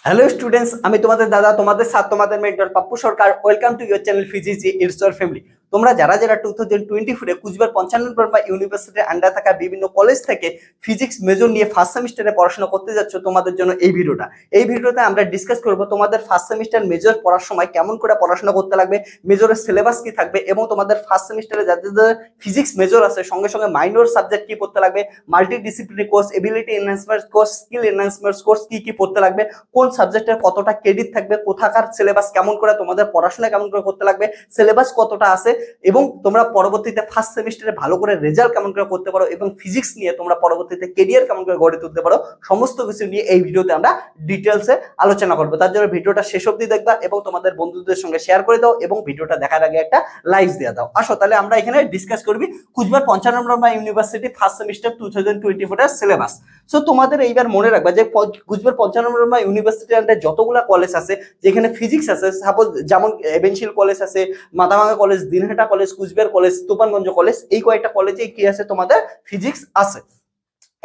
Hello students, আমি তোমাদের দাদা, তোমাদের সাথ, তোমাদের mentor Pappu Sarkar. Welcome to your channel physics it's your family. তোমরা যারা যারা 2024 কুচবিহার 55 ইউনিভার্সিটির আন্ডার থাকা বিভিন্ন কলেজ থেকে ফিজিক্স মেজর নিয়ে ফার্স্ট সেমিস্টারে পড়াশোনা করতে যাচ্ছ, তোমাদের জন্য এই ভিডিওতে আমরা ডিসকাস করব তোমাদের ফার্স্ট সেমিস্টার মেজর পড়ার সময় কেমন করে পড়াশোনা করতে লাগবে, মেজরের সিলেবাস কি থাকবে, এবং তোমাদের ফার্স্ট সেমিস্টারে যাদের ফিজিক্স মেজর আছে সঙ্গে সঙ্গে মাইনর সাবজেক্ট কি পড়তে লাগবে, multi disciplinary course, ability enhancement course, skill enhancement course কি কি পড়তে লাগবে, কোন সাবজেক্টের কতটা ক্রেডিট থাকবে, কোথাকার সিলেবাস কেমন করে, তোমাদের পড়াশোনা কেমন করে করতে লাগবে, সিলেবাস কতটা আছে, এবং তোমরা পরবর্তীতে ফার্স্ট সেমিস্টারে ভালো করে রেজাল্ট কেমন করে করতে পারো, এবং ফিজিক্স নিয়ে তোমরা পরবর্তীতে কেরিয়ার কেমন করে গড়ে তুলতে পারো, সমস্ত কিছু নিয়ে এই ভিডিওতে আমরা ডিটেলসে আলোচনা করবো। তার জন্য ভিডিওটা শেষ অবধি দেখবা এবং তোমাদের বন্ধুদের সঙ্গে শেয়ার করে দাও, এবং ভিডিওটা দেখার আগে একটা লাইক দিয়ে দাও। আসো তাহলে আমরা এখানে ডিসকাস করবি কুচবিহার 55 ইউনিভার্সিটি ফার্স্ট সেমিস্টার 2024 এর সিলেবাস। সো তোমাদের এইবার মনে রাখবা যে কুচবিহার 55 ইউনিভার্সিটির আন্ডারে যতগুলা কলেজ আছে যেখানে ফিজিক্স আছে, সাপোজ যেমন এভেনশিল কলেজ আছে, Mathabhanga college, Dinhata college, Coochbehar college, Tufanganj college, এই কয়েকটা কলেজে কি আছে, তোমাদের ফিজিক্স আছে।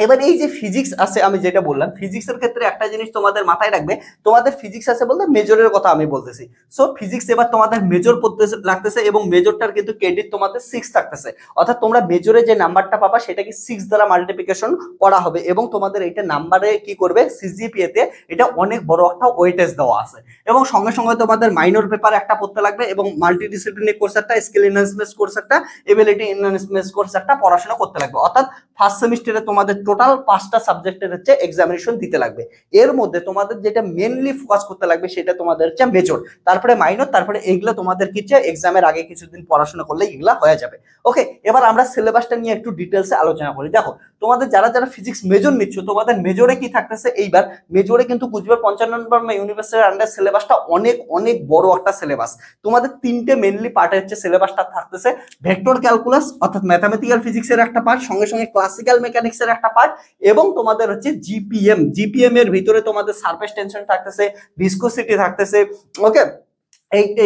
এবার এই যে ফিজিক্স আছে, আমি যেটা বললাম ফিজিক্সের ক্ষেত্রে একটা জিনিস তোমাদের মাথায় রাখবে, তোমাদের ফিজিক্স আছে বলতে মেজরের কথা আমি বলতেছি। সো ফিজিক্স এবার তোমাদের মেজর পড়তে লাগতেছে, এবং মেজরটার কিন্তু ক্রেডিট তোমাদের 6 থাকতেছে, অর্থাৎ তোমরা মেজরে যে নাম্বারটা পাবা সেটা কি 6 দ্বারা মাল্টিপ্লিকেশন করা হবে, এবং তোমাদের এটা নাম্বারে কি করবে, সিজিপিএ তে এটা অনেক বড় একটা ওয়েটেজ দেওয়া আছে। এবং সঙ্গে সঙ্গে তোমাদের মাইনর পেপার একটা পড়তে লাগবে, এবং মাল্টি ডিসিপ্লিনারি কোর্স একটা, স্কিল এনহান্সমেন্ট কোর্স একটা, এবিলিটি এনহান্সমেন্ট কোর্স একটা পড়াশোনা করতে লাগবে। অর্থাৎ ফার্স্ট সেমিস্টারে তোমাদের টোটাল 5টা সাবজেক্টের হচ্ছে এক্সামিনেশন দিতে লাগবে। এর মধ্যে তোমাদের যেটা মেনলি ফোকাস করতে লাগবে সেটা তোমাদের হচ্ছে মেজর, তারপরে মাইনর, তারপরে এগুলো তোমাদের কি হচ্ছে এক্সামের আগে কিছুদিন পড়াশোনা করলে এগুলা হয়ে যাবে। ওকে, এবার আমরা সিলেবাসটা নিয়ে একটু ডিটেলসে আলোচনা করি। দেখো তোমাদের যারা যারা ফিজিক্স মেজর নিচ্ছ, তোমাদের মেজরে কি থাকতেছে, এইবার মেজরে কিন্তু কুচবিহার 55 ইউনিভার্সিটির আন্ডার সিলেবাসটা অনেক অনেক বড় একটা সিলেবাস। তোমাদের 3টে মেনলি পার্টের হচ্ছে সিলেবাসটা থাকতেছে। ভেক্টর ক্যালকুলাস অর্থাৎ ম্যাথামেটিক্যাল ফিজিক্সের একটা পার্ট, সঙ্গে সঙ্গে ক্লাসিক্যাল মেকানিক্সের একটা পার্ট, এবং তোমাদের হচ্ছে জিপিএম এর ভিতরে তোমাদের সারফেস টেনশন থাকতেছে, ভিসকোসিটি থাকতেছে। ওকে,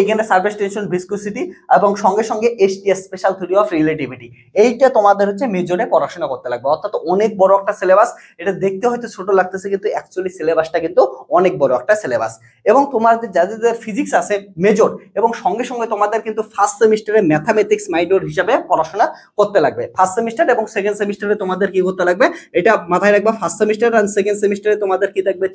এইখানে সারফেস টেনশন, ভিসকোসিটি, এবং সঙ্গে সঙ্গে STS special theory of relativity, এইটা তোমাদের হচ্ছে মেজরে পড়াশোনা করতে লাগবে। অর্থাৎ অনেক বড় একটা সিলেবাস। এটা দেখতে হয়তো ছোট লাগতেছে, কিন্তু অ্যাকচুয়ালি সিলেবাসটা কিন্তু অনেক বড় একটা সিলেবাস। এবং তোমাদের যাদের ফিজিক্স আছে মেজর, এবং সঙ্গে সঙ্গে তোমাদের কিন্তু ফার্স্ট সেমিস্টারে ম্যাথামেটিক্স মাইনর হিসাবে পড়াশোনা করতে লাগবে। ফার্স্ট সেমিস্টার এবং সেকেন্ড সেমিস্টারে তোমাদের কি করতে লাগবে, এটা মাথায় রাখবা। ফার্স্ট সেমিস্টার আর সেকেন্ড সেমিস্টারে তোমাদের কি থাকবে,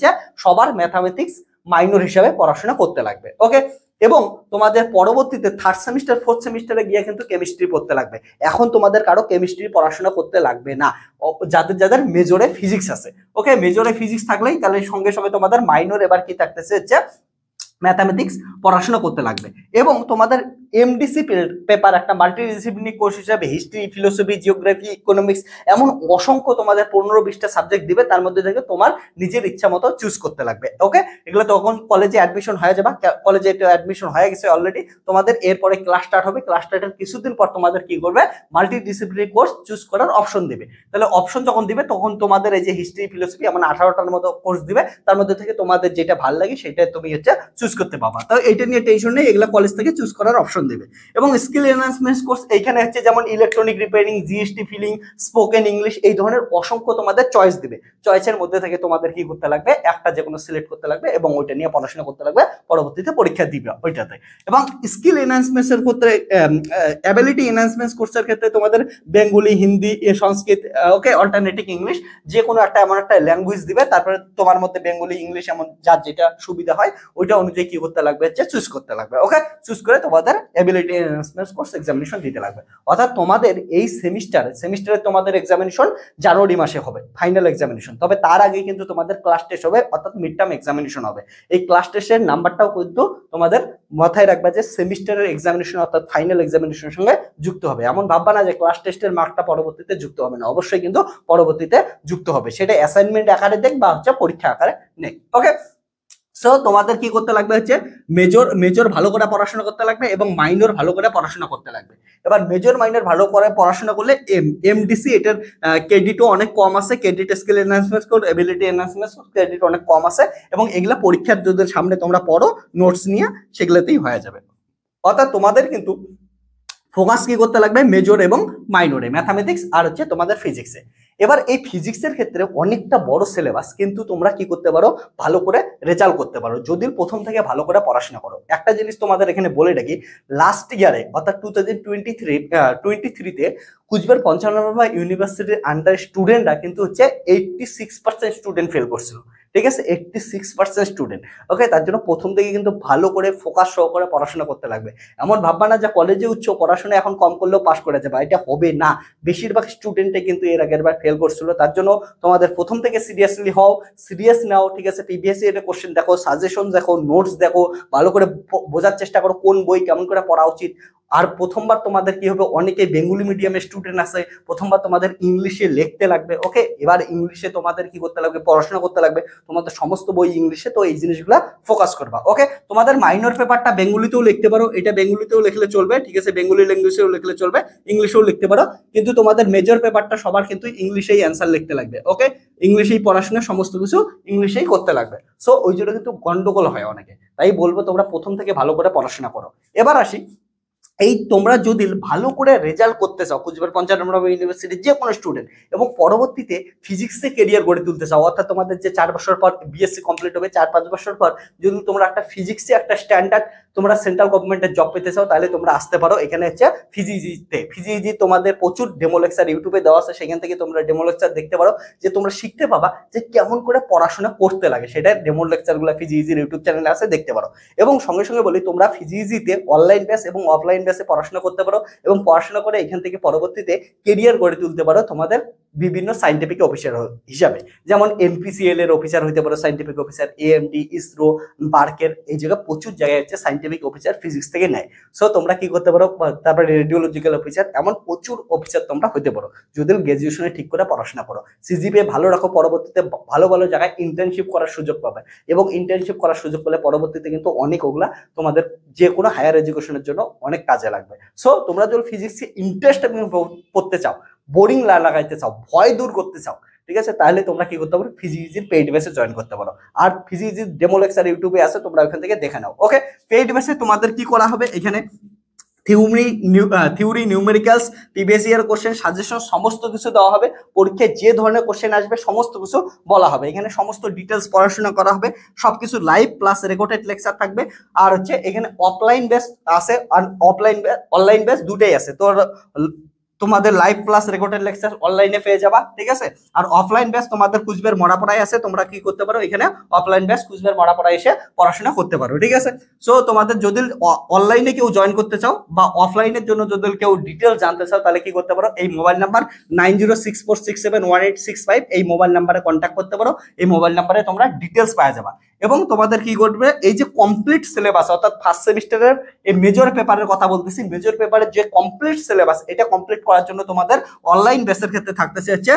সবার ম্যাথামেটিক্স মাইনর হিসাবে পড়াশোনা করতে লাগবে। ওকে, এবং তোমাদের পরবর্তীতে থার্ড সেমিস্টার ফোর্থ সেমিস্টারে গিয়ে কিন্তু কেমিস্ট্রি পড়তে লাগবে। এখন তোমাদের কারো কেমিস্ট্রি পড়াশোনা করতে লাগবে না, যাদের যাদের মেজরে ফিজিক্স আছে। ওকে, মেজরে ফিজিক্স থাকলেই তাহলে সঙ্গে সঙ্গে তোমাদের মাইনর এবার কি থাকতেছে, ম্যাথামেটিক্স পড়াশোনা করতে লাগবে। এবং তোমাদের এমডিসি পেপার একটা মাল্টিডিসিপ্লিনারি কোর্স হিসাবে হিস্ট্রি, ফিলোসফি, জিওগ্রাফি, ইকোনমিক্স, এমন অসংখ্য তোমাদের 15-20টা সাবজেক্ট দিবে, তার মধ্যে থেকে তোমার নিজের ইচ্ছা মতো চুজ করতে লাগবে। ওকে, এগুলো তখন কলেজে অ্যাডমিশন হয়ে যাবে, কলেজে অ্যাডমিশন হয়ে গেছে অলরেডি, তোমাদের এরপরে ক্লাস স্টার্ট হবে। ক্লাস স্টার্টের কিছুদিন পর তোমাদের কি করবে, মাল্টিডিসিপ্লিনারি কোর্স চুজ করার অপশন দিবে। তাহলে অপশন যখন দিবে তখন তোমাদের এই যে হিস্ট্রি, ফিলোসফি এমন 18টার মতো কোর্স দিবে, তার মধ্যে থেকে তোমাদের যেটা ভালো লাগে সেটা তুমি চুজ করতে পাবা। তো এইটা নিয়ে টেনশন নেই, এগুলা কলেজ থেকে চুজ করার অপশন দেবে। এবং স্কিল এনহান্সমেন্ট কোর্স এইখানে যেমন electronic repairing, GST filing, spoken English, এই ধরনের অসংখ্য তোমাদের চয়েস দিবে। চয়েসের মধ্যে থেকে তোমাদের কি করতে লাগবে, একটা যে কোনো সিলেক্ট করতে লাগবে, এবং ওইটা নিয়ে পড়াশোনা করতে লাগবে, পরবর্তীতে পরীক্ষা দিবে ওইটাতে। এবং স্কিল এনহান্সমেন্ট এর ক্ষেত্রে, অ্যাবিলিটি এনহান্সমেন্ট কোর্সের ক্ষেত্রে তোমাদের বেঙ্গলি, হিন্দি, সংস্কৃত, ওকে, অল্টারনেটিভ ইংলিশ, যে কোনো একটা এমন একটা ল্যাঙ্গুয়েজ দিবে। তারপরে তোমার মধ্যে বেঙ্গলি, ইংলিশ এমন যার যেটা সুবিধা হয় ওইটা অনুযায়ী কি করতে লাগবে, চুজ করতে লাগবে। ওকে, চুজ করে তোমাদের এবিলিটি এনহান্সমেন্ট কোর্স এক্সামিনেশন দিতে লাগবে। অর্থাৎ তোমাদের এই সেমিস্টারে তোমাদের এক্সামিনেশন জানুয়ারি মাসে হবে, ফাইনাল এক্সামিনেশন। তবে তার আগে কিন্তু তোমাদের ক্লাস টেস্ট হবে, অর্থাৎ মিড টার্ম এক্সামিনেশন হবে। এই ক্লাস টেস্টের নাম্বারটাও কিন্তু তোমাদের মাথায় রাখবা যে সেমিস্টারের এক্সামিনেশন অর্থাৎ ফাইনাল এক্সামিনেশনের সঙ্গে যুক্ত হবে। এমন ভাববা না যে ক্লাস টেস্টের মার্কটা পরবর্তীতে যুক্ত হবে না, অবশ্যই কিন্তু পরবর্তীতে যুক্ত হবে। সেটা অ্যাসাইনমেন্ট আকারে দেখ বা পরীক্ষা আকারে নেই। ওকে, সো তোমাদের কি করতে লাগবে, মেজর ভালো করে পড়াশোনা করতে লাগবে, এবং মাইনর ভালো করে পড়াশোনা করতে লাগবে। এবার মেজর মাইনর ভালো করে পড়াশোনা করলে এমডিসি এটার ক্রেডিটও অনেক কম আছে, credit skill enhancement course, ability enhancement course credit অনেক কম আছে, এবং এগুলা পরীক্ষার যদি সামনে তোমরা পড়ো নোটস নিয়ে সেগুলোতেই হয়ে যাবে। অর্থাৎ তোমাদের কিন্তু ফোকাস কি করতে লাগবে, মেজর এবং মাইনরে, ম্যাথামেটিক্স আর তোমাদের ফিজিক্সে। এবার এই ফিজিক্সের ক্ষেত্রে অনেকটা বড় সিলেবাস, কিন্তু তোমরা কি করতে পারো, ভালো করে রেজাল্ট করতে পারো যদি প্রথম থেকে ভালো করে পড়াশোনা করো। একটা জিনিস তোমাদের এখানে বলে রাখি, লাস্ট ইয়ারে অর্থাৎ 2023-তে কুচবিহার 55 ইউনিভার্সিটির আন্ডার স্টুডেন্টরা কিন্তু হচ্ছে 86% স্টুডেন্ট ফেল করছিল, ঠিক আছে, 86% স্টুডেন্ট। ওকে, তার জন্য প্রথম থেকে কিন্তু ভালো করে ফোকাস সহকারে পড়াশোনা করতে লাগবে। এমন ভাববা না যে কলেজে উচ্চ পড়াশোনা এখন কম করলেও পাস করে যাবে, এটা হবে না। বেশিরভাগ স্টুডেন্টে কিন্তু এর আগের বার ফেল করছিল, তার জন্য তোমাদের প্রথম থেকে সিরিয়াসলি হও, সিরিয়াস নাও, ঠিক আছে। প্রিভিয়াস ইয়ারের কোশ্চেন দেখো, সাজেশন দেখো, নোটস দেখো, ভালো করে বোঝার চেষ্টা করো কোন বই কেমন করে পড়া উচিত। আর প্রথমবার তোমাদের কি হবে, অনেকে বেঙ্গলি মিডিয়ামের স্টুডেন্ট আছে, প্রথমবার তোমাদের ইংলিশে লিখতে লাগবে। ওকে, এবার ইংলিশে তোমাদের কি করতে লাগবে, পড়াশোনা করতে লাগবে, তোমাদের সমস্ত বই ইংলিশে, তো এই জিনিসগুলো ফোকাস করবা। ওকে, তোমাদের মাইনর পেপারটা বেঙ্গলিতেও লিখতে পারো, এটা বেঙ্গলিতেও লিখলে চলবে, ঠিক আছে, বেঙ্গলি ল্যাঙ্গুয়েজেও লিখলে চলবে, ইংলিশেও লিখতে পারো, কিন্তু তোমাদের মেজর পেপারটা সবার কিন্তু ইংলিশেই অ্যান্সার লিখতে লাগবে। ওকে, ইংলিশেই পড়াশোনা, সমস্ত কিছু ইংলিশেই করতে লাগবে। সো ওই জন্য কিন্তু গন্ডগোল হয় অনেকে, তাই বলবো তোমরা প্রথম থেকে ভালো করে পড়াশোনা করো। এবার আসি, এই তোমরা যদি ভালো করে রেজাল্ট করতে চাও কুচবিহার 55 ইউনিভার্সিটির যে কোনো স্টুডেন্ট, এবং পরবর্তীতে ফিজিক্সে কেরিয়ার গড়ে তুলতে চাও, অর্থাৎ তোমাদের যে 4 বছর পর বিএসসি কমপ্লিট হবে, 4-5 বছর পর যদি তোমরা একটা ফিজিক্সে একটা স্ট্যান্ডার্ড তোমরা সেন্ট্রাল গভর্নমেন্টের জব পেতে চাও, তাহলে তোমরা আসতে পারো এখানে হচ্ছে ফিজিজিতে। ফিজিজি তোমাদের প্রচুর ডেমো লেকচার ইউটিউবে দেওয়া আছে, সেখান থেকে তোমরা ডেমো লেকচার দেখতে পারো, যে তোমরা শিখতে পাবা যে কেমন করে পড়াশোনা করতে লাগে, সেটা ডেমো লেকচারগুলো ফিজিজির ইউটিউব চ্যানেলে আছে, দেখতে পারো। এবং সঙ্গে সঙ্গে বলি, তোমরা ফিজিজিতে অনলাইন বেস এবং অফলাইন বেসে পড়াশোনা করতে পারো, এবং পড়াশোনা করে এখান থেকে পরবর্তীতে কেরিয়ার গড়ে তুলতে পারো তোমাদের বিভিন্ন সাইন্টিফিক অফিসার হিসাবে, যেমন এনপিসিএল এর অফিসার হইতে পারো, সাইন্টিফিক অফিসার, এএমডি, ইসরো, বার্কের, এই জায়গায় প্রচুর জায়গায় হচ্ছে সাইন্টিফিক অফিসার ফিজিক্স থেকে নেয়। সো তোমরা কি করতে পারো, তারপরে রেডিওলজিক্যাল অফিসার, এমন প্রচুর অফিসার তোমরা হইতে পারো যদি গ্রাজুয়েশনে ঠিক করে পড়াশোনা করো। সিজিপিএ ভালো রাখো, পরবর্তীতে ভালো ভালো জায়গায় ইন্টার্নশিপ করার সুযোগ পাবে, এবং ইন্টার্নশিপ করার সুযোগ পেলে পরবর্তীতে কিন্তু অনেক ওগুলা তোমাদের যে কোনো হায়ার এডুকেশনের জন্য অনেক কাজে লাগবে। সো তোমরা যদি ফিজিক্সে ইন্টারেস্ট পড়তে চাও, বোরিং লাগাইতে চাও, ভয় দূর করতে চাও, ঠিক আছে, তাহলে তোমরা কি করতে পারো, ফিজিজির পেইড বেসে জয়েন করতে পারো। আর ফিজিজির ডেমো লেকচার ইউটিউবে আছে, তোমরা ওখান থেকে দেখে নাও। ওকে, পেইড বেসে তোমাদের কি করা হবে, এখানে theory, numericals, previous year question, suggestion সমস্ত কিছু দেওয়া হবে। পরীক্ষায় যে ধরনের কোশ্চেন আসবে সমস্ত কিছু বলা হবে, এখানে সমস্ত ডিটেলস পড়াশোনা করা হবে, সবকিছু লাইভ প্লাস রেকর্ডেড লেকচার থাকবে। আর হচ্ছে এখানে অফলাইন বেস আছে আর অনলাইন বেস দুটেই আছে। তো তোমাদের লাইভ প্লাস রেকর্ডেড লেকচার অনলাইনে পেয়ে যাবা, ঠিক আছে। আর অফলাইন ব্যাচ তোমাদের কুচবিহার মরাপাড়ায় আছে, তোমরা কি করতে পারো, এখানে অফলাইন ব্যাচ কুচবিহার মরাপাড়ায় এসে পড়াশোনা করতে পারো, ঠিক আছে। সো তোমাদের যদি অনলাইনে কেউ জয়েন করতে চাও বা অফলাইনের জন্য যদি কেউ ডিটেল জানতে চাও, তাহলে কি করতে পারো, এই মোবাইল নাম্বার 9064671865 এই মোবাইল নাম্বারে কন্ট্যাক্ট করতে পারো। এই মোবাইল নাম্বারে তোমরা ডিটেলস পাওয়া যাবা। এবং তোমাদের কি করবে, এই যে কমপ্লিট সিলেবাস, অর্থাৎ ফার্স্ট সেমিস্টারের এই মেজর পেপারের কথা বলতেছি, মেজর পেপারের যে কমপ্লিট সিলেবাস, এটা কমপ্লিট করার জন্য তোমাদের অনলাইন বেসের ক্ষেত্রে থাকতেছে হচ্ছে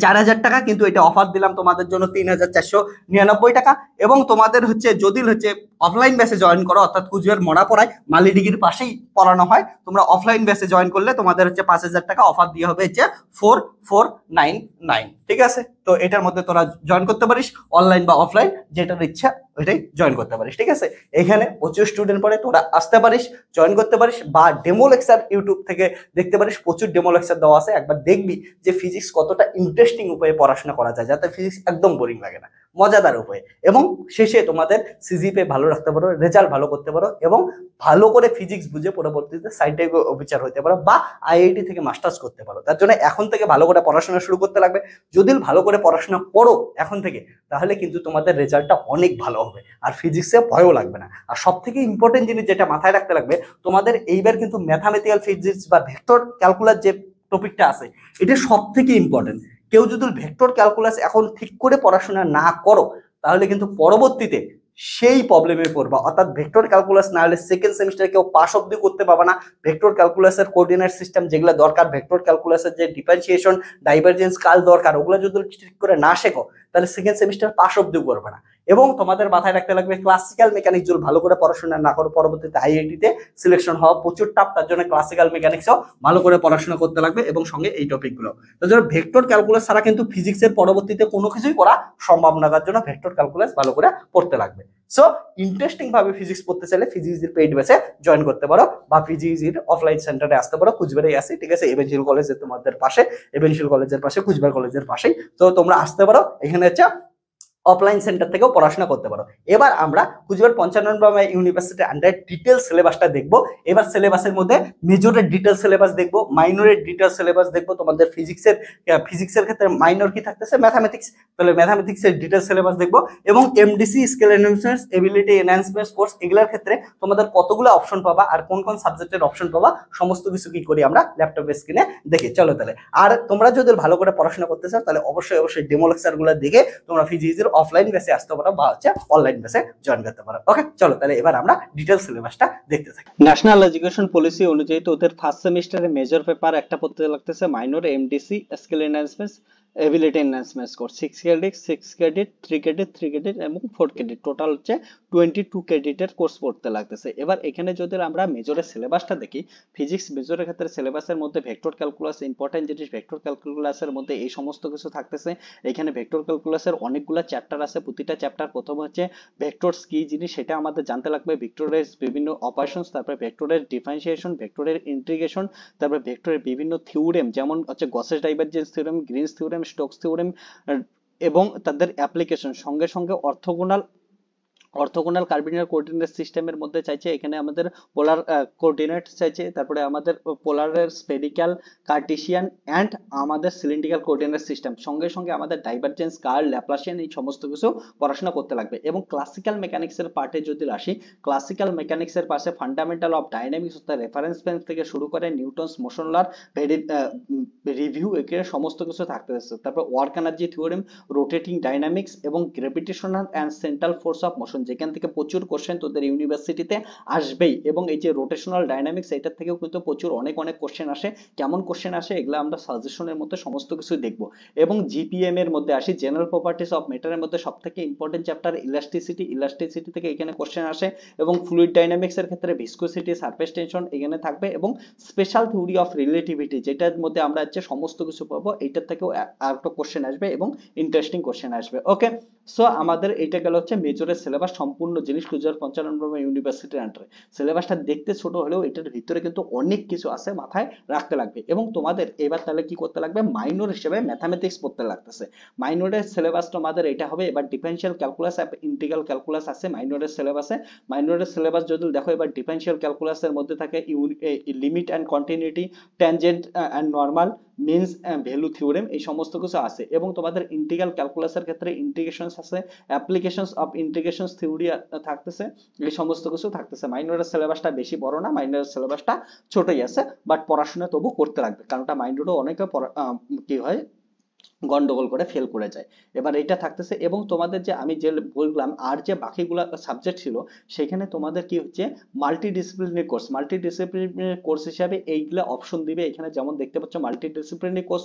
4000 টাকা, কিন্তু এটা অফার দিলাম তোমাদের জন্য 3499 টাকা। এবং তোমাদের হচ্ছে যদি হচ্ছে অফলাইন বেসে জয়েন করো, অর্থাৎ কুচবিহার মরাপাড়ায় মালি ডিগ্রির পাশেই পড়ানো হয়, তোমরা অফলাইন বেসে জয়েন করলে তোমাদের হচ্ছে 5000 টাকা অফার দিয়ে হবে হচ্ছে 4499, ঠিক আছে। তো এটার মধ্যে তোরা জয়েন করতে পারিস, অনলাইন বা অফলাইন যেটার ইচ্ছা ওইটাই জয়েন করতে পারিস, ঠিক আছে। এখানে প্রচুর স্টুডেন্ট পড়ে, তোরা আসতে পারিস, জয়েন করতে পারিস, বা ডেমো লেকচার ইউটিউব থেকে দেখতে পারিস, প্রচুর ডেমো লেকচার দেওয়া আছে। একবার দেখবি যে ফিজিক্স কতটা ইন্টারেস্টিং উপায়ে পড়াশোনা করা যায়, যাতে ফিজিক্স একদম বোরিং লাগে না, মজাদার উপায়ে। এবং শেষে তোমাদের সিজিপিএ ভালো রাখতে পারো, রেজাল্ট ভালো করতে পারো, এবং ভালো করে ফিজিক্স বুঝে পরবর্তীতে সাইন্টিফিক অফিসার হতে পারো বা আইআইটি থেকে মাস্টার্স করতে পারো। তার জন্য এখন থেকে ভালো করে পড়াশোনা শুরু করতে লাগবে। যদি ভালো করে পড়াশোনা করো এখন থেকে, তাহলে কিন্তু তোমাদের রেজাল্টটা অনেক ভালো হবে, আর ফিজিক্সে ভয়ও লাগবে না। আর সব থেকে ইম্পর্টেন্ট জিনিস যেটা মাথায় রাখতে লাগবে, তোমাদের এইবার কিন্তু ম্যাথামেটিক্যাল ফিজিক্স বা ভেক্টর ক্যালকুলাস যে টপিকটা আছে, এটা সব থেকে ইম্পর্টেন্ট। কেউ যদি ভেক্টর ক্যালকুলাস এখন ঠিক করে পড়াশোনা না করো, তাহলে কিন্তু পরবর্তীতে সেই প্রবলেমে পড়বা। অর্থাৎ ভেক্টর ক্যালকুলাস না হলে সেকেন্ড সেমিস্টারে কেউ পাস অব্দি করতে পারবে না। ভেক্টর ক্যালকুলাসের কোঅর্ডিনেট সিস্টেম যেগুলো দরকার, ভেক্টর ক্যালকুলাসের যে ডিফারেন্সিয়েশন, ডাইভারজেন্স, কাল দরকার, ওগুলো যদি ঠিক করে না শেখো, তাহলে সেকেন্ড সেমিস্টার পাস অব্দি করবে না। এবং তোমাদের মাথায় রাখতে লাগবে ক্লাসিক্যাল মেকানিক্স যদি ভালো করে পড়াশোনা না করো পরবর্তীতে আইআইটিতে সিলেকশন হওয়া প্রচুর টাফ, তার জন্য ক্লাসিক্যাল মেকানিক্সও ভালো করে পড়াশোনা করতে লাগবে এবং সঙ্গে এই টপিকগুলো। তার জন্য ভেক্টর ক্যালকুলাস ছাড়া কিন্তু ফিজিক্সের পরবর্তীতে কোনো কিছুই করা সম্ভব না, তার জন্য ভেক্টর ক্যালকুলাস ভালো করে পড়তে লাগবে। সো ইন্টারেস্টিং ভাবে ফিজিক্স পড়তে চাইলে ফিজিক্সের পেইড ব্যাচে জয়েন করতে পারো বা ফিজিক্সের অফলাইন সেন্টারে আসতে পারো, কুচবিহারেই আছে, ঠিক আছে, এভেনশিয়াল কলেজের তোমাদের পাশে, এভেনশিয়াল কলেজের পাশে, কুচবিহার কলেজের পাশেই। তো তোমরা আসতে পারো, এখানে হচ্ছে অফলাইন সেন্টার থেকেও পড়াশোনা করতে পারো। এবার আমরা কুচবিহার 55 ইউনিভার্সিটির আন্ডার ডিটেল সিলেবাসটা দেখবো। এবার সিলেবাসের মধ্যে মেজরের ডিটেল সিলেবাস দেখবো, মাইনরের ডিটেল সিলেবাস দেখবো। তোমাদের ফিজিক্সের ক্ষেত্রে মাইনর কি থাকতেছে, ম্যাথামেটিক্স, তাহলে ম্যাথামেটিক্সের ডিটেল সিলেবাস দেখবো। এবং MDC skill enhancement, ability enhancement course, এগুলোর ক্ষেত্রে তোমাদের কতগুলো অপশন পাবা আর কোন কোন সাবজেক্টের অপশন পাবা, সমস্ত কিছু কি করি আমরা ল্যাপটপের স্ক্রিনে দেখি। চলো তাহলে, আর তোমরা যদি ভালো করে পড়াশোনা করতে চাও তাহলে অবশ্যই ডেমো লেকচারগুলো দেখে তোমরা ফিজিক্সের অফলাইন বেসে আসতে পারো বা হচ্ছে অনলাইন বেসে জয়েন করতে পারো। ওকে, চলো তাহলে এবার আমরা ডিটেল সিলেবাসটা দেখতে থাকি। ন্যাশনাল এডুকেশন পলিসি অনুযায়ী তো ওদের ফার্স্ট সেমিস্টারে মেজর পেপার একটা পড়তে লাগতেছে minor MDC skill enhancement ability enhancement course, 6 credit 3 credit এবং 4 ক্রেডিট, টোটাল হচ্ছে 22 ক্রেডিটের কোর্স পড়তে লাগতেছে। এবার এখানে যদি আমরা মেজরের সিলেবাসটা দেখি, ফিজিক্স মেজরের ক্ষেত্রে সিলেবাসের মধ্যে ভেক্টর ক্যালকুলাস ইম্পর্টেন্ট জিনিস, ভেক্টর ক্যালকুলাসের মধ্যে এই সমস্ত কিছু থাকতেছে। এখানে ভেক্টর ক্যালকুলাসের অনেকগুলো চ্যাপ্টার আছে, প্রতিটা চ্যাপ্টার প্রথম হচ্ছে ভেক্টরস কি জিনিস সেটা আমাদের জানতে লাগবে, ভেক্টরের বিভিন্ন অপারেশনস, তারপরে ভেক্টরের ডিফারেন্সিয়েশন, ভেক্টরের ইন্টিগ্রেশন, তারপরে ভেক্টরের বিভিন্ন থিওরেম যেমন হচ্ছে গসের divergence theorem, Green's theorem, Stokes theorem এবং তাদের অ্যাপ্লিকেশন, সঙ্গে সঙ্গে অর্থোগোনাল কার্ভিনাল কোঅর্ডিনেট সিস্টেমের মধ্যে চাইছে এখানে আমাদের পোলার কোঅর্ডিনেট চাইছে, তারপরে আমাদের পোলারের স্পেরিক্যাল, কার্টেসিয়ান অ্যান্ড আমাদের সিলিন্ড্রিক্যাল কোঅর্ডিনেট সিস্টেম, সঙ্গে সঙ্গে আমাদের ডাইভারজেন্স, কার্ল, ল্যাপ্লাসিয়ান, এই সমস্ত কিছু পড়াশোনা করতে লাগবে। এবং ক্লাসিক্যাল মেকানিক্সের পার্টে যদি আসি, ক্লাসিক্যাল মেকানিক্সের পাশে ফান্ডামেন্টাল অফ ডাইনামিক্স অর্থাৎ রেফারেন্স ফ্রেম থেকে শুরু করে নিউটনস মোশন লর রিভিউ, এখানে সমস্ত কিছু থাকতেছে। তারপর work energy theorem, rotating dynamics এবং gravitational and central force of motion, যেখান থেকে প্রচুর কোশ্চেন তোদের ইউনিভার্সিটিতে আসবেই। এবং এই যে রোটেশনাল ডাইনামিক্স, এটার থেকেও কিন্তু প্রচুর অনেক কোশ্চেন আসে। কেমন কোশ্চেন আসে এগুলো আমরা সাজেশনের মধ্যে সমস্ত কিছু দেখবো। এবং জিপিএম এর মধ্যে আসি, জেনারেল প্রপার্টিস অফ ম্যাটারের মধ্যে সব থেকে ইম্পর্টেন্ট চ্যাপ্টার ইলাস্টিসিটি থেকে এখানে কোশ্চেন আসে। এবং ফ্লুইড ডাইনামিক্স এর ক্ষেত্রে ভিসকোসিটি, সারফেস টেনশন এখানে থাকবে। এবং স্পেশাল থিওরি অফ রিলেটিভিটি, যেটার মধ্যে আমরা হচ্ছে সমস্ত কিছু পাবো, এইটার থেকেও আরেকটা কোশ্চেন আসবে এবং ইন্টারেস্টিং কোশ্চেন আসবে। ওকে, সো আমাদের এটা গেল হচ্ছে মেজরের সিলেবাস সম্পূর্ণ জিনিস কুচবিহার 55 ইউনিভার্সিটির আন্ডারে। সিলেবাসটা দেখতে ছোট হলেও এটার ভিতরে কিন্তু অনেক কিছু আছে, মাথায় রাখতে লাগবে। এবং তোমাদের এবার তাহলে কি করতে লাগবে, মাইনর হিসেবে ম্যাথামেটিক্স পড়তে লাগতেছে। মাইনরের সিলেবাস তোমাদের এটা হবে, এবার ডিফারেনশিয়াল ক্যালকুলাস, ইন্টিগ্রাল ক্যালকুলাস আছে মাইনরের সিলেবাসে। মাইনরের সিলেবাস যদি দেখো, এবার ডিফারেনশিয়াল ক্যালকুলাসের মধ্যে থাকে limit and continuity, tangent and normal, means value theorem, এই সমস্ত কিছু আছে। এবং তোমাদের ইন্টিগ্রাল ক্যালকুলাসের ক্ষেত্রে ইন্টিগ্রেশনস আছে, অ্যাপ্লিকেশনস অফ ইন্টিগ্রেশনস থিওরি থাকতেছে, এই সমস্ত কিছু থাকতেছে। মাইনরের সিলেবাসটা বেশি বড় না, মাইনরের সিলেবাসটা ছোটই আছে, বাট পড়াশোনা তবু করতে লাগবে, কারণটা মাইনরেও অনেকে কি হয় গন্ডগোল করে ফেল করে যায়। এবার এটা থাকতেছে। এবং তোমাদের যে আমি যে বললাম আর যে বাকিগুলা সাবজেক্ট ছিল, সেখানে তোমাদের কি হচ্ছে মাল্টিডিসিপ্লিনারি কোর্স হিসাবে এইগুলা অপশন দিবে। এখানে যেমন দেখতে পাচ্ছ মাল্টিডিসিপ্লিনারি কোর্স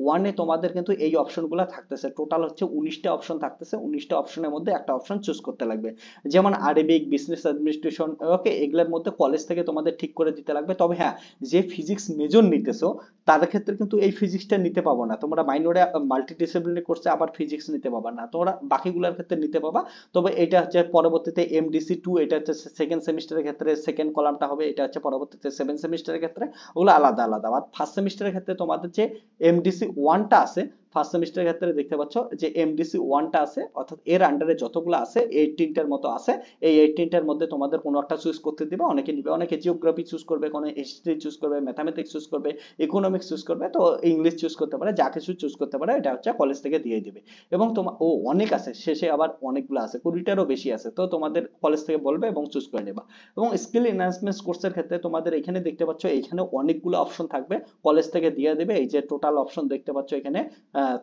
ওয়ানে তোমাদের কিন্তু এই অপশনগুলো থাকতেছে, টোটাল হচ্ছে 19টা অপশন থাকতেছে। 19টা অপশনের মধ্যে একটা অপশন চুজ করতে লাগবে, যেমন আরবিক, বিজনেস অ্যাডমিনিস্ট্রেশন। ওকে, এগুলোর মধ্যে কলেজ থেকে তোমাদের ঠিক করে দিতে লাগবে। তবে হ্যাঁ, যে ফিজিক্স মেজর নিতেছো তাদের ক্ষেত্রে কিন্তু এই ফিজিক্সটা নিতে পাবো না তোমরা, মাইনরে মাল্টিডিসিপ্লিনারি কোর্সে আবার ফিজিক্স নিতে পাবা না তোমরা, বাকিগুলোর ক্ষেত্রে নিতে পাবা। তবে এটা হচ্ছে পরবর্তীতে এমডিসি 2, এটা হচ্ছে সেকেন্ড সেমিস্টারের ক্ষেত্রে সেকেন্ড কলামটা হবে, এটা হচ্ছে পরবর্তীতে 7 সেমিস্টারের ক্ষেত্রে, ওগুলো আলাদা আলাদা। আর ফার্স্ট সেমিস্টারের ক্ষেত্রে তোমাদের যে এমডিসি 1টা আছে, ফার্স্ট সেমিস্টারের ক্ষেত্রে দেখতে পাচ্ছ যে এমডিসি 1টা আছে, অর্থাৎ এর আন্ডারে যতগুলো আছে 18টার মতো আছে। এই 18টার মধ্যে তোমাদের কোনো একটা চুজ করতে দিবে, অনেকে নিবে, অনেকে জিওগ্রাফি চুজ করবে, কোনো হিস্ট্রি চুজ করবে, ম্যাথামেটিক্স চুজ করবে, ইকোনমিক্স চুজ করবে, তো ইংলিশ চুজ করতে পারে, যা কিছু চুজ করতে পারে, এটা হচ্ছে কলেজ থেকে দিয়ে দিবে। এবং তোমার অনেক আছে, শেষে আবার অনেকগুলো আছে, 20টারও বেশি আছে, তো তোমাদের কলেজ থেকে বলবে এবং চুজ করে নেবা। এবং স্কিল এনহ্যান্সমেন্ট কোর্সের ক্ষেত্রে তোমাদের এখানে দেখতে পাচ্ছ, এখানে অনেকগুলো অপশন থাকবে, কলেজ থেকে দিয়ে দেবে। এই যে টোটাল অপশন দেখতে পাচ্ছ এখানে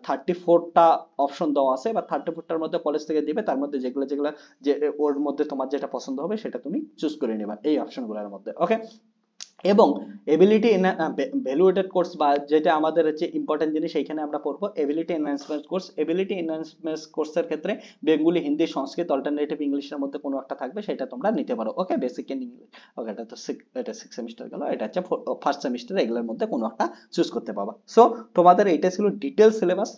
34টা অপশন দেওয়া আছে, বা 34টার মধ্যে কলেজ থেকে দিবে, তার মধ্যে যেগুলো যেগুলো যে ওর মধ্যে তোমার যেটা পছন্দ হবে সেটা তুমি চুজ করে নেবা এই অপশনগুলোর মধ্যে। ওকে, এবং এবিলিটি ভ্যালুয়েটেড কোর্স বা যেটা আমাদের হচ্ছে ইম্পর্টেন্ট জিনিস, এইখানে আমরা পড়বো ability enhancement course. Ability enhancement কোর্সের ক্ষেত্রে বেঙ্গলি, হিন্দি, সংস্কৃত, অল্টারনেটিভ ইংলিশের মধ্যে কোনো একটা থাকবে, সেটা তোমরা নিতে পারো। ওকে, বেসিক ইন ইংলিশ। ওকে, এটা 6 সেমিস্টার গেল, এটা হচ্ছে ফার্স্ট সেমিস্টার, এগুলোর মধ্যে কোনো একটা চুজ করতে পারবা। সো তোমাদের এইটা ছিল ডিটেল সিলেবাস।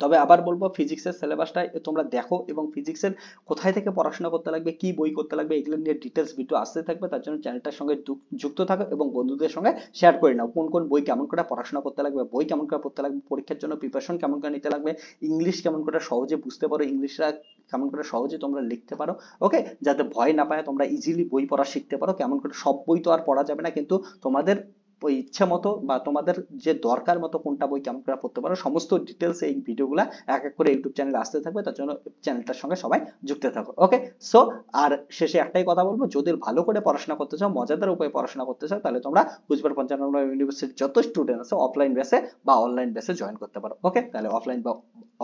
তবে আবার বলবো, ফিজিক্সের সিলেবাসটা তোমরা দেখো এবং ফিজিক্সের কোথায় থেকে পড়াশোনা করতে লাগবে, কি বই করতে লাগবে, এগুলো নিয়ে ডিটেলস ভিডিও আসতে থাকবে। তার জন্য চ্যানেলটার সঙ্গে যুক্ত থাকো এবং বন্ধুদের সঙ্গে শেয়ার করে নাও কোন কোন বই কেমন করে পড়াশোনা করতে লাগবে, বই কেমন করে পড়তে লাগবে, পরীক্ষার জন্য প্রিপারেশন কেমন করে নিতে লাগবে, ইংলিশ কেমন করে সহজে বুঝতে পারো, ইংলিশরা কেমন করে সহজে তোমরা লিখতে পারো। ওকে, যাতে ভয় না পায়, তোমরা ইজিলি বই পড়া শিখতে পারো। কেমন করে, সব বই তো আর পড়া যাবে না, কিন্তু তোমাদের ওই ইচ্ছা মতো বা তোমাদের যে দরকার মতো কোনটা বই কেমন করে পড়তে পারো, সমস্ত ডিটেলস এই ভিডিওগুলো এক এক করে ইউটিউব চ্যানেলে আসতে থাকবে। তার জন্য চ্যানেলটার সঙ্গে সবাই যুক্ত থাকো। ওকে, সো আর শেষে একটাই কথা বলবো, যদি ভালো করে পড়াশোনা করতে চাও, মজাদার উপায়ে পড়াশোনা করতে চাও, তাহলে তোমরা কুচবিহার 95 ইউনিভার্সিটির যত স্টুডেন্ট আছে অফলাইন বেসে বা অনলাইন বেসে জয়েন করতে পারো। ওকে, তাহলে অফলাইন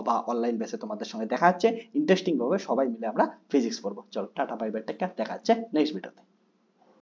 বা অনলাইন বেসে তোমাদের সঙ্গে দেখা হচ্ছে, ইন্টারেস্টিং ভাবে সবাই মিলে আমরা ফিজিক্স পড়বো। চলো, tata, bye bye, take care, দেখা হচ্ছে নেক্সট ভিডিওতে।